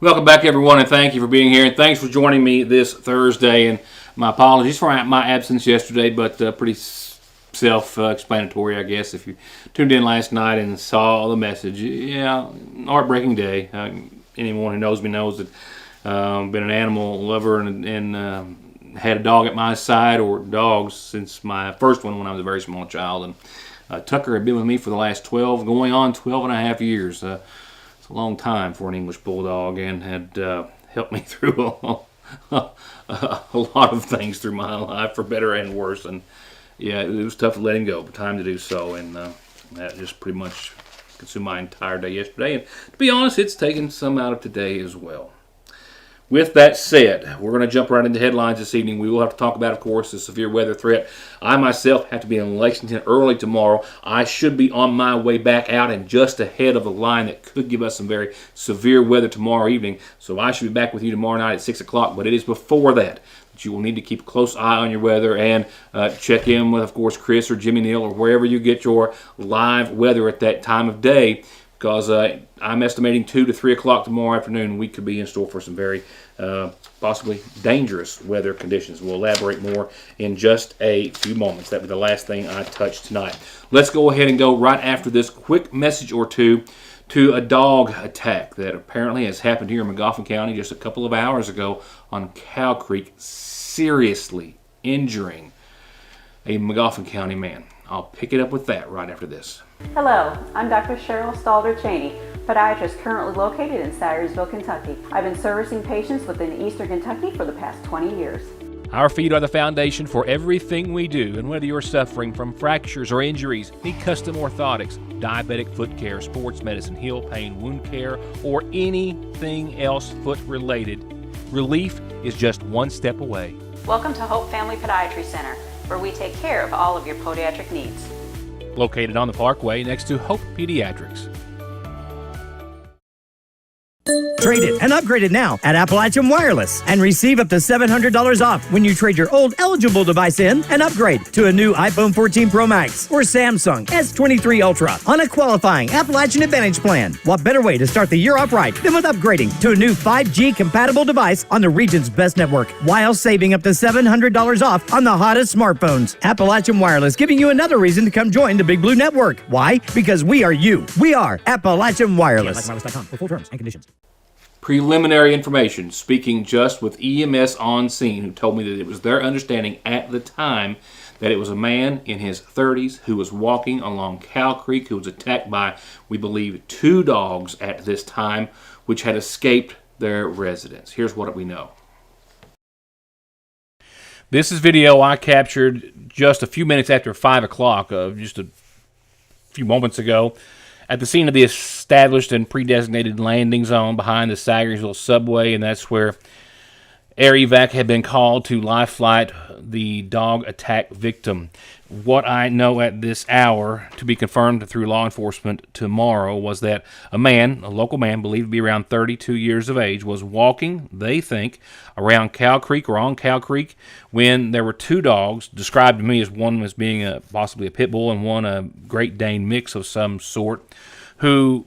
Welcome back, everyone, and thank you for being here. And thanks for joining me this Thursday. And my apologies for my absence yesterday, but pretty self-explanatory, I guess. If you tuned in last night and saw the message, yeah, heartbreaking day. Anyone who knows me knows that I've been an animal lover and had a dog at my side, or dogs, since my first one when I was a very small child. And Tucker had been with me for the last 12 and a half years. It's a long time for an English Bulldog, and had helped me through a lot of things through my life, for better and worse. And yeah, it was tough to let him go, but time to do so. And that just pretty much consumed my entire day yesterday. And to be honest, it's taken some out of today as well. With that said, we're going to jump right into headlines this evening. We will have to talk about, of course, the severe weather threat. I myself have to be in Lexington early tomorrow. I should be on my way back out and just ahead of a line that could give us some very severe weather tomorrow evening. So I should be back with you tomorrow night at 6 o'clock, but it is before that you will need to keep a close eye on your weather and check in with, of course, Chris or Jimmy Neal or wherever you get your live weather at that time of day. Because I'm estimating 2 to 3 o'clock tomorrow afternoon, we could be in store for some very possibly dangerous weather conditions. We'll elaborate more in just a few moments. That'll be the last thing I touch tonight. Let's go ahead and go right after this quick message or two to a dog attack that apparently has happened here in Magoffin County just a couple of hours ago on Cow Creek, seriously injuring a Magoffin County man. I'll pick it up with that right after this. Hello, I'm Dr. Cheryl Stalder-Cheney, podiatrist currently located in Syersville, Kentucky. I've been servicing patients within Eastern Kentucky for the past 20 years. Our feet are the foundation for everything we do, and whether you're suffering from fractures or injuries, need custom orthotics, diabetic foot care, sports medicine, heel pain, wound care, or anything else foot related, relief is just one step away. Welcome to Hope Family Podiatry Center, where we take care of all of your podiatric needs. Located on the Parkway next to Hope Pediatrics. Trade it and upgrade it now at Appalachian Wireless and receive up to $700 off when you trade your old eligible device in and upgrade to a new iPhone 14 Pro Max or Samsung S23 Ultra on a qualifying Appalachian Advantage plan. What better way to start the year off right than with upgrading to a new 5G compatible device on the region's best network while saving up to $700 off on the hottest smartphones. Appalachian Wireless, giving you another reason to come join the Big Blue Network. Why? Because we are you. We are Appalachian Wireless. Wireless.com for full terms and conditions. Preliminary information, speaking just with EMS on scene, who told me that it was their understanding at the time that it was a man in his 30s who was walking along Cow Creek who was attacked by, we believe, 2 dogs at this time, which had escaped their residence. Here's what we know. This is video I captured just a few minutes after 5 o'clock, just a few moments ago, at the scene of the established and pre-designated landing zone behind the Syersville subway, and that's where air evac had been called to live flight the dog attack victim. What I know at this hour, to be confirmed through law enforcement tomorrow, was that a man, a local man, believed to be around 32 years of age, was walking, they think, around Cow Creek or on Cow Creek when there were 2 dogs, described to me as one as being possibly a pit bull and one a Great Dane mix of some sort, who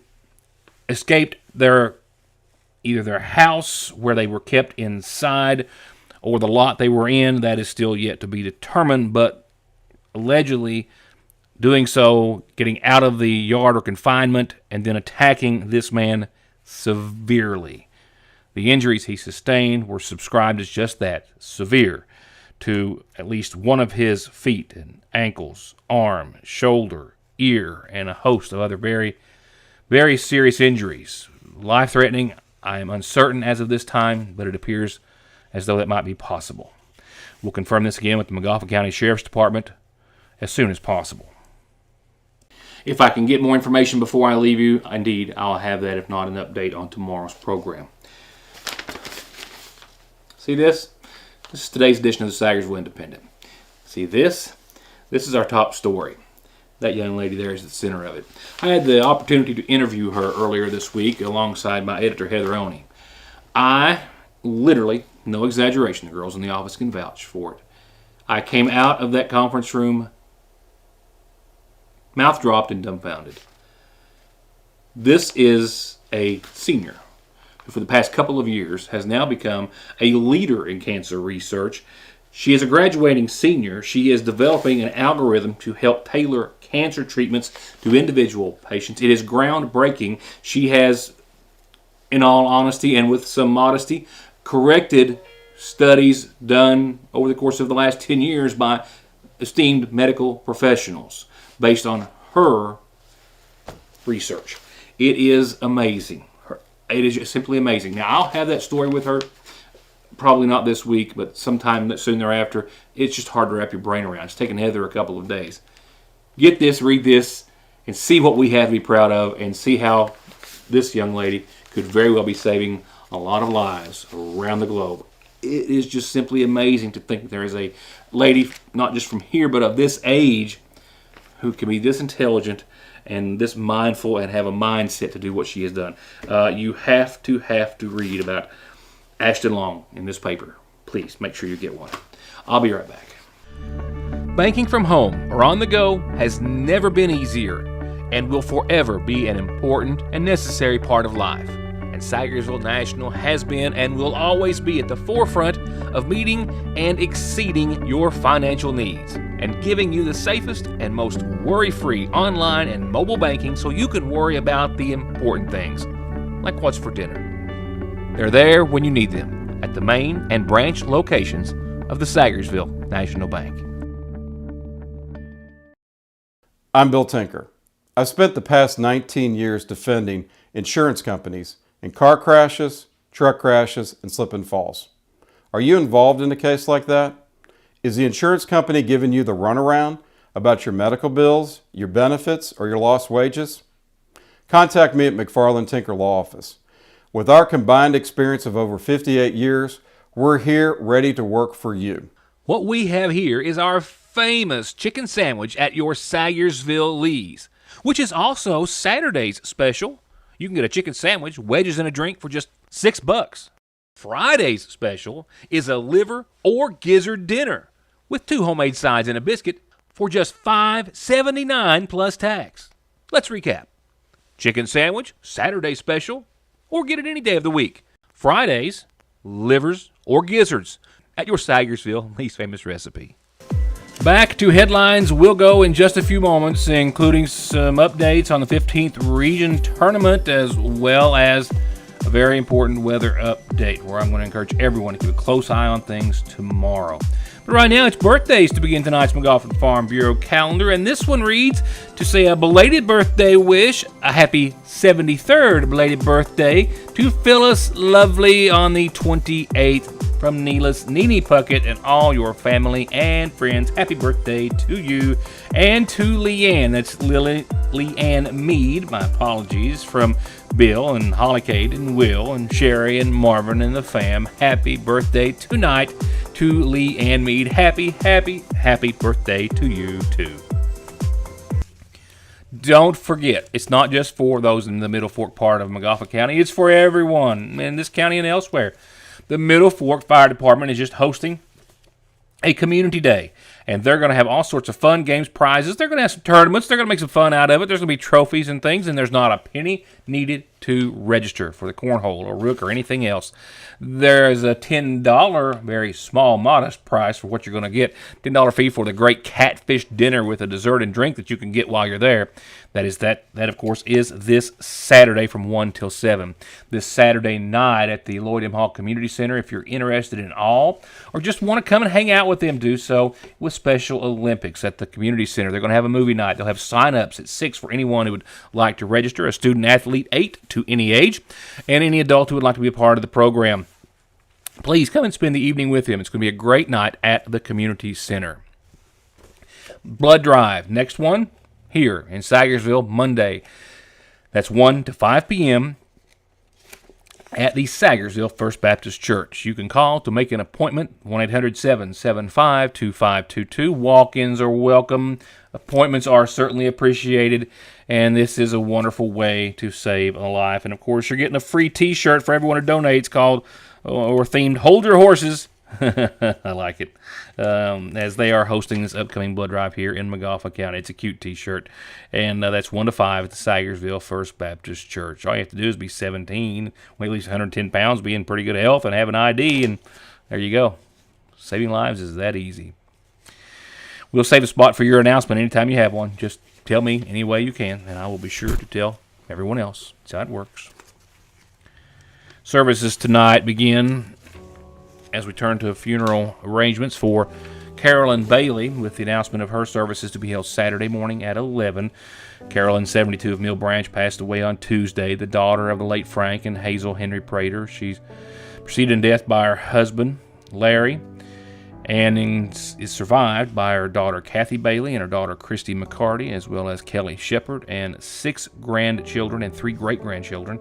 escaped either their house where they were kept inside or the lot they were in. That is still yet to be determined, but allegedly doing so, getting out of the yard or confinement, and then attacking this man severely. The injuries he sustained were described as just that, severe, to at least one of his feet and ankles, arm, shoulder, ear, and a host of other very, very serious injuries. Life-threatening, I am uncertain as of this time, but it appears as though that might be possible. We'll confirm this again with the Magoffin County Sheriff's Department as soon as possible. If I can get more information before I leave you, indeed, I'll have that, if not an update on tomorrow's program. See this? This is today's edition of the Syersville Independent. See this? This is our top story. That young lady there is the center of it. I had the opportunity to interview her earlier this week alongside my editor, Heather Oney. I literally, no exaggeration, the girls in the office can vouch for it. I came out of that conference room mouth dropped and dumbfounded. This is a senior who for the past couple of years has now become a leader in cancer research. She is a graduating senior. She is developing an algorithm to help tailor cancer treatments to individual patients. It is groundbreaking. She has, in all honesty and with some modesty, corrected studies done over the course of the last 10 years by esteemed medical professionals based on her research. It is amazing. It is just simply amazing. Now, I'll have that story with her, probably not this week, but sometime soon thereafter. It's just hard to wrap your brain around. It's taken Heather a couple of days. Get this, read this, and see what we have to be proud of, and see how this young lady could very well be saving a lot of lives around the globe. It is just simply amazing to think there is a lady, not just from here, but of this age, who can be this intelligent and this mindful and have a mindset to do what she has done. You have to read about Ashton Long in this paper. Please make sure you get one. I'll be right back. Banking from home or on the go has never been easier and will forever be an important and necessary part of life. And Sagersville National has been and will always be at the forefront of meeting and exceeding your financial needs and giving you the safest and most worry-free online and mobile banking so you can worry about the important things, like what's for dinner. They're there when you need them at the main and branch locations of the Sagersville National Bank. I'm Bill Tinker. I've spent the past 19 years defending insurance companies in car crashes, truck crashes, and slip and falls. Are you involved in a case like that? Is the insurance company giving you the runaround about your medical bills, your benefits, or your lost wages? Contact me at McFarland Tinker Law Office. With our combined experience of over 58 years, we're here ready to work for you. What we have here is our famous chicken sandwich at your Sagersville Lee's, which is also Saturday's special. You can get a chicken sandwich, wedges, and a drink for just $6. Friday's special is a liver or gizzard dinner with 2 homemade sides and a biscuit for just $5.79 plus tax. Let's recap. Chicken sandwich, Saturday special, or get it any day of the week. Fridays, livers or gizzards at your Sagersville least famous recipe. Back to headlines we'll go in just a few moments, including some updates on the 15th Region Tournament, as well as a very important weather update where I'm going to encourage everyone to keep a close eye on things tomorrow. But right now, it's birthdays to begin tonight's McGoffin Farm Bureau calendar, and this one reads, to say a belated birthday wish, a happy 73rd belated birthday to Phyllis Lovely on the 28th. From Neela's Nene Puckett and all your family and friends, happy birthday to you. And to Leanne, that's Leanne Mead, my apologies, from Bill and Hollycade and Will and Sherry and Marvin and the fam. Happy birthday tonight to Leanne Mead. Happy birthday to you too. Don't forget, it's not just for those in the Middle Fork part of McGoffin County, it's for everyone in this county and elsewhere. The Middle Fork Fire Department is just hosting a community day, and they're going to have all sorts of fun games, prizes. They're going to have some tournaments. They're going to make some fun out of it. There's going to be trophies and things, and there's not a penny needed to register for the cornhole or rook or anything else. There's a $10, very small, modest price for what you're going to get. $10 fee for the great catfish dinner with a dessert and drink that you can get while you're there. That of course is this Saturday from 1 till 7. This Saturday night at the Lloyd M. Hall Community Center. If you're interested in all or just want to come and hang out with them, do so with Special Olympics at the Community Center. They're going to have a movie night. They'll have sign-ups at 6 for anyone who would like to register, a student athlete 8 to any age, and any adult who would like to be a part of the program. Please come and spend the evening with them. It's going to be a great night at the Community Center. Blood Drive, next one, here in Sagersville, Monday. That's 1 to 5 p.m. at the Sagersville First Baptist Church. You can call to make an appointment, 1-800-775-2522. Walk-ins are welcome. Appointments are certainly appreciated, and this is a wonderful way to save a life. And, of course, you're getting a free T-shirt for everyone who donates called or themed Hold Your Horses, I like it. As they are hosting this upcoming blood drive here in McGoffin County. It's a cute t-shirt. And that's 1 to 5 at the Sagersville First Baptist Church. All you have to do is be 17, weigh at least 110 pounds, be in pretty good health, and have an ID, and there you go. Saving lives is that easy. We'll save a spot for your announcement anytime you have one. Just tell me any way you can, and I will be sure to tell everyone else. That's how it works. Services tonight begin as we turn to funeral arrangements for Carolyn Bailey, with the announcement of her services to be held Saturday morning at 11. Carolyn, 72, of Mill Branch, passed away on Tuesday, the daughter of the late Frank and Hazel Henry Prater. She's preceded in death by her husband, Larry, and is survived by her daughter Kathy Bailey and her daughter Christy McCarty, as well as Kelly Shepard, and 6 grandchildren and 3 great-grandchildren.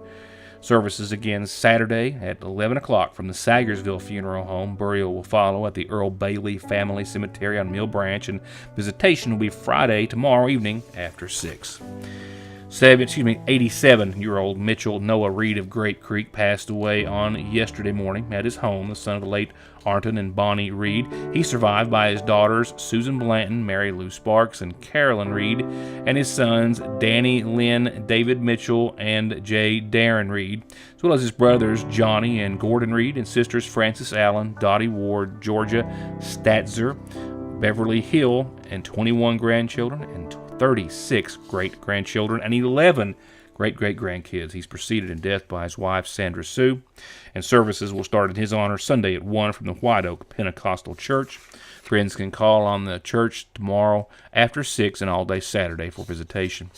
Services again Saturday at 11 o'clock from the Sagersville Funeral Home. Burial will follow at the Earl Bailey Family Cemetery on Mill Branch, and visitation will be Friday, tomorrow evening after 6. 87-year-old Mitchell Noah Reed of Great Creek passed away on yesterday morning at his home, the son of the late Arnton and Bonnie Reed. He's survived by his daughters Susan Blanton, Mary Lou Sparks, and Carolyn Reed, and his sons Danny Lynn, David Mitchell, and Jay Darren Reed, as well as his brothers Johnny and Gordon Reed, and sisters Frances Allen, Dottie Ward, Georgia Statzer, Beverly Hill, and 21 grandchildren, and 36 great-grandchildren, and 11 great-great-grandkids. He's preceded in death by his wife, Sandra Sue, and services will start in his honor Sunday at 1 from the White Oak Pentecostal Church. Friends can call on the church tomorrow after 6 and all day Saturday for visitation.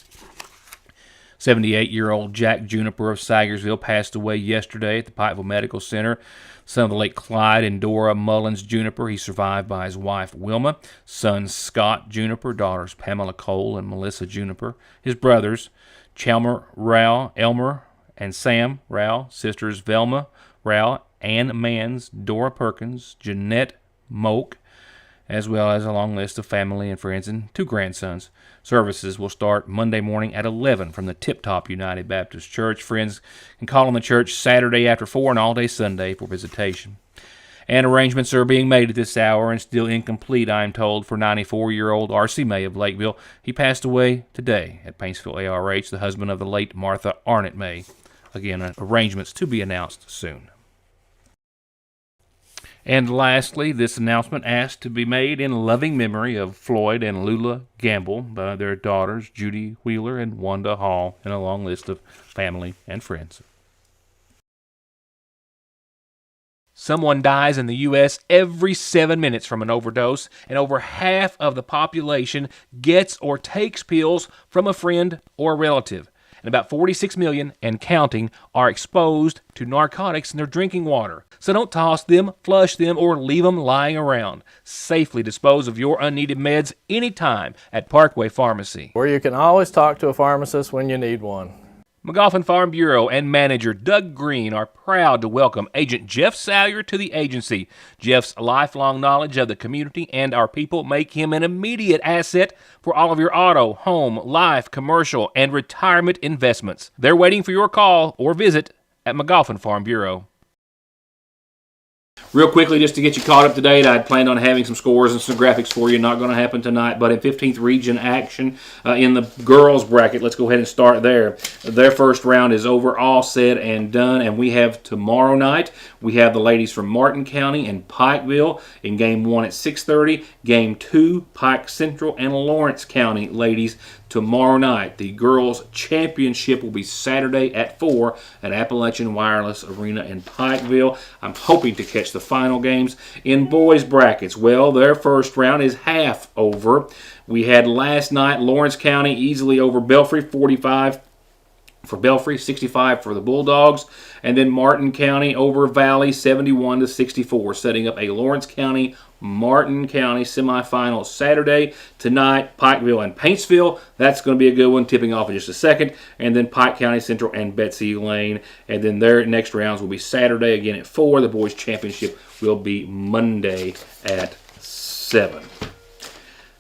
78-year-old Jack Juniper of Sagersville passed away yesterday at the Pikeville Medical Center. Son of the late Clyde and Dora Mullins Juniper. He's survived by his wife Wilma, sons Scott Juniper, daughters Pamela Cole and Melissa Juniper, his brothers Chalmer Rao, Elmer, and Sam Rao, sisters Velma Rao, Ann Mans, Dora Perkins, Jeanette Moak, as well as a long list of family and friends and 2 grandsons. Services will start Monday morning at 11 from the Tip Top United Baptist Church. Friends can call on the church Saturday after 4 and all day Sunday for visitation. And arrangements are being made at this hour and still incomplete, I am told, for 94-year-old R.C. May of Lakeville. He passed away today at Paintsville ARH, the husband of the late Martha Arnett May. Again, arrangements to be announced soon. And lastly, this announcement asked to be made in loving memory of Floyd and Lula Gamble by their daughters Judy Wheeler and Wanda Hall, and a long list of family and friends. Someone dies in the U.S. every 7 minutes from an overdose, and over half of the population gets or takes pills from a friend or a relative. And about 46 million and counting are exposed to narcotics in their drinking water. So don't toss them, flush them, or leave them lying around. Safely dispose of your unneeded meds anytime at Parkway Pharmacy, where you can always talk to a pharmacist when you need one. McGoffin Farm Bureau and manager Doug Green are proud to welcome Agent Jeff Salyer to the agency. Jeff's lifelong knowledge of the community and our people make him an immediate asset for all of your auto, home, life, commercial, and retirement investments. They're waiting for your call or visit at McGoffin Farm Bureau. Real quickly, just to get you caught up to date, I'd planned on having some scores and some graphics for you. Not going to happen tonight, but in 15th region action in the girls bracket, let's go ahead and start there. Their first round is over, all said and done, and we have tomorrow night, we have the ladies from Martin County and Pikeville in game 1 at 6:30, game 2, Pike Central and Lawrence County ladies tomorrow night. The girls' championship will be Saturday at 4 at Appalachian Wireless Arena in Pikeville. I'm hoping to catch the final games in boys' brackets. Well, their first round is half over. We had last night Lawrence County easily over Belfry, 45 for Belfry, 65 for the Bulldogs, and then Martin County over Valley, 71-64, setting up a Lawrence County Martin County semifinal Saturday. Tonight, Pikeville and Paintsville. That's going to be a good one, tipping off in just a second. And then Pike County Central and Betsy Lane. And then their next rounds will be Saturday again at 4. The boys' championship will be Monday at 7.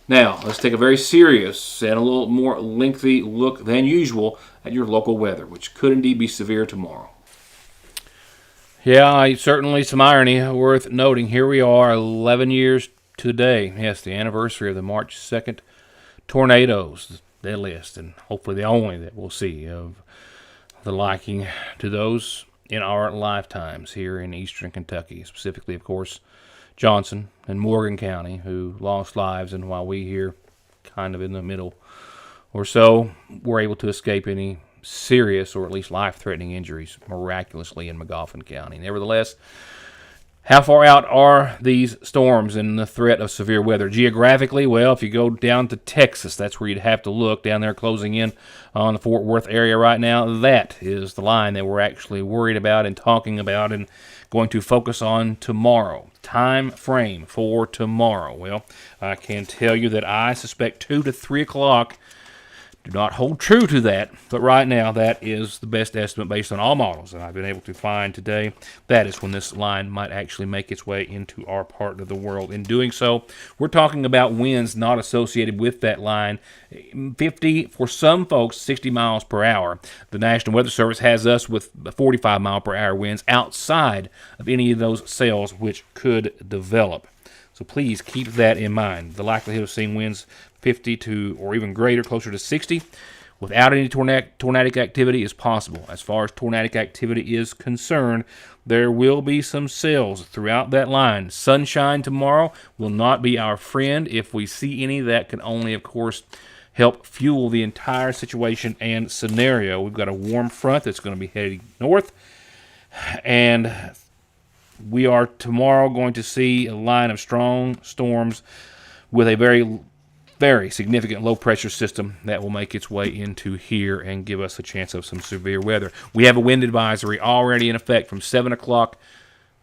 Now, let's take a very serious and a little more lengthy look than usual at your local weather, which could indeed be severe tomorrow. Yeah, certainly some irony worth noting. Here we are, 11 years today. Yes, the anniversary of the March 2nd tornadoes, the deadliest and hopefully the only that we'll see of the liking to those in our lifetimes here in eastern Kentucky, specifically, of course, Johnson and Morgan County, who lost lives, and while we here kind of in the middle or so were able to escape any serious or at least life-threatening injuries miraculously in Magoffin County. Nevertheless, how far out are these storms and the threat of severe weather? Geographically, well, if you go down to Texas, that's where you'd have to look. Down there closing in on the Fort Worth area right now, that is the line that we're actually worried about and talking about and going to focus on tomorrow. Time frame for tomorrow. Well, I can tell you that I suspect 2 to 3 o'clock. Do not hold true to that, but right now that is the best estimate based on all models that I've been able to find today. That is when this line might actually make its way into our part of the world. In doing so, we're talking about winds not associated with that line, 50, for some folks, 60 miles per hour. The National Weather Service has us with 45 mile per hour winds outside of any of those cells which could develop. So please keep that in mind. The likelihood of seeing winds 50 to or even greater, closer to 60, without any tornadic activity is possible. As far as tornadic activity is concerned, there will be some cells throughout that line. Sunshine tomorrow will not be our friend. If we see any, that can only, of course, help fuel the entire situation and scenario. We've got a warm front that's going to be heading north, and we are tomorrow going to see a line of strong storms with a very significant low-pressure system that will make its way into here and give us a chance of some severe weather. We have a wind advisory already in effect from 7 o'clock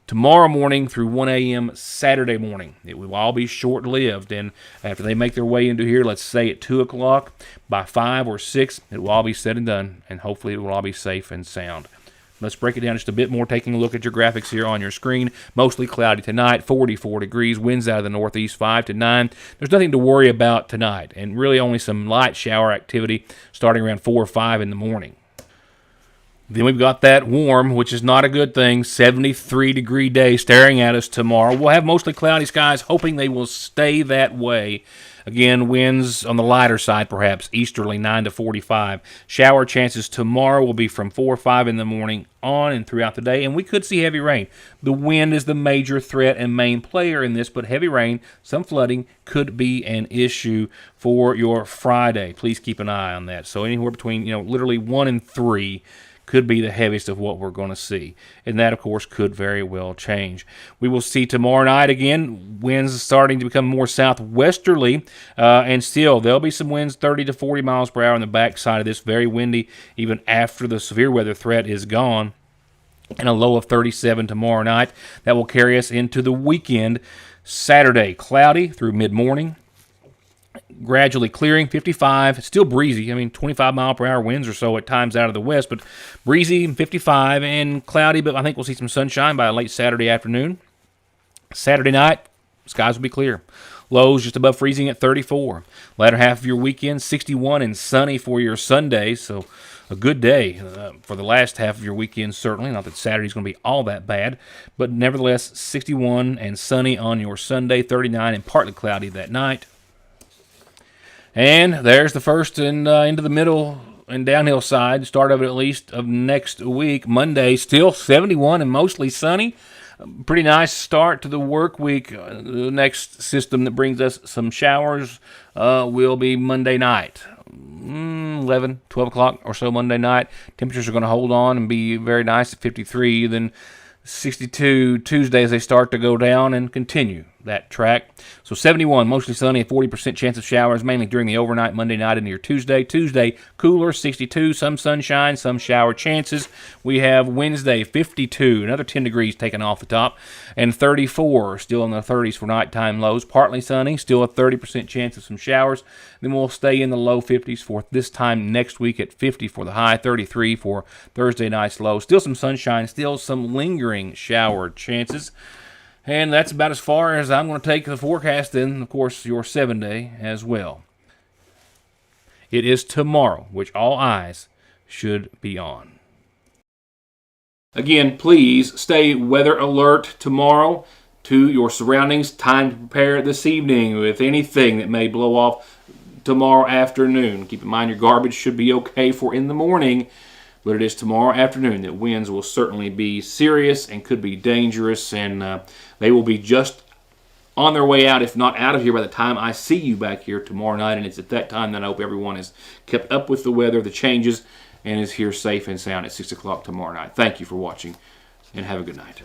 tomorrow morning through 1 a.m. Saturday morning. It will all be short-lived, and after they make their way into here, let's say at 2 o'clock, by 5 or 6, it will all be said and done, and hopefully it will all be safe and sound. Let's break it down just a bit more, taking a look at your graphics here on your screen. Mostly cloudy tonight, 44 degrees, winds out of the northeast 5 to 9. There's nothing to worry about tonight, and really only some light shower activity starting around 4 or 5 in the morning. Then we've got that warm, which is not a good thing, 73-degree day staring at us tomorrow. We'll have mostly cloudy skies, hoping they will stay that way. Again, winds on the lighter side, perhaps, easterly 9 to 45. Shower chances tomorrow will be from 4 or 5 in the morning on and throughout the day, and we could see heavy rain. The wind is the major threat and main player in this, but heavy rain, some flooding, could be an issue for your Friday. Please keep an eye on that. So anywhere between, literally 1 and 3 could be the heaviest of what we're going to see. And that, of course, could very well change. We will see tomorrow night again, winds starting to become more southwesterly, and still there'll be some winds 30 to 40 miles per hour on the backside of this, very windy even after the severe weather threat is gone, and a low of 37 tomorrow night. That will carry us into the weekend. Saturday, cloudy through mid-morning, gradually clearing, 55, still breezy. 25 mile per hour winds or so at times out of the west, but breezy, 55, and cloudy, but I think we'll see some sunshine by late Saturday afternoon. Saturday night, skies will be clear. Lows just above freezing at 34. Latter half of your weekend, 61 and sunny for your Sunday, so a good day for the last half of your weekend, certainly. Not that Saturday's going to be all that bad, but nevertheless, 61 and sunny on your Sunday, 39 and partly cloudy that night. And there's the first and into the middle and downhill side, start of it at least, of next week. Monday, still 71 and mostly sunny. Pretty nice start to the work week. The next system that brings us some showers will be Monday night. 11, 12 o'clock or so Monday night. Temperatures are going to hold on and be very nice at 53. Then 62 Tuesday as they start to go down and continue that track. So 71, mostly sunny, a 40% chance of showers, mainly during the overnight Monday night into your Tuesday. Tuesday, cooler, 62, some sunshine, some shower chances. We have Wednesday, 52, another 10 degrees taken off the top, and 34, still in the 30s for nighttime lows. Partly sunny, still a 30% chance of some showers. Then we'll stay in the low 50s for this time next week at 50 for the high, 33 for Thursday night's low. Still some sunshine, still some lingering shower chances. And that's about as far as I'm going to take the forecast, and, of course, your 7-day as well. It is tomorrow, which all eyes should be on. Again, please stay weather alert tomorrow to your surroundings. Time to prepare this evening with anything that may blow off tomorrow afternoon. Keep in mind your garbage should be okay for in the morning, but it is tomorrow afternoon that winds will certainly be serious and could be dangerous, and they will be just on their way out, if not out of here, by the time I see you back here tomorrow night. And it's at that time that I hope everyone has kept up with the weather, the changes, and is here safe and sound at 6 o'clock tomorrow night. Thank you for watching, and have a good night.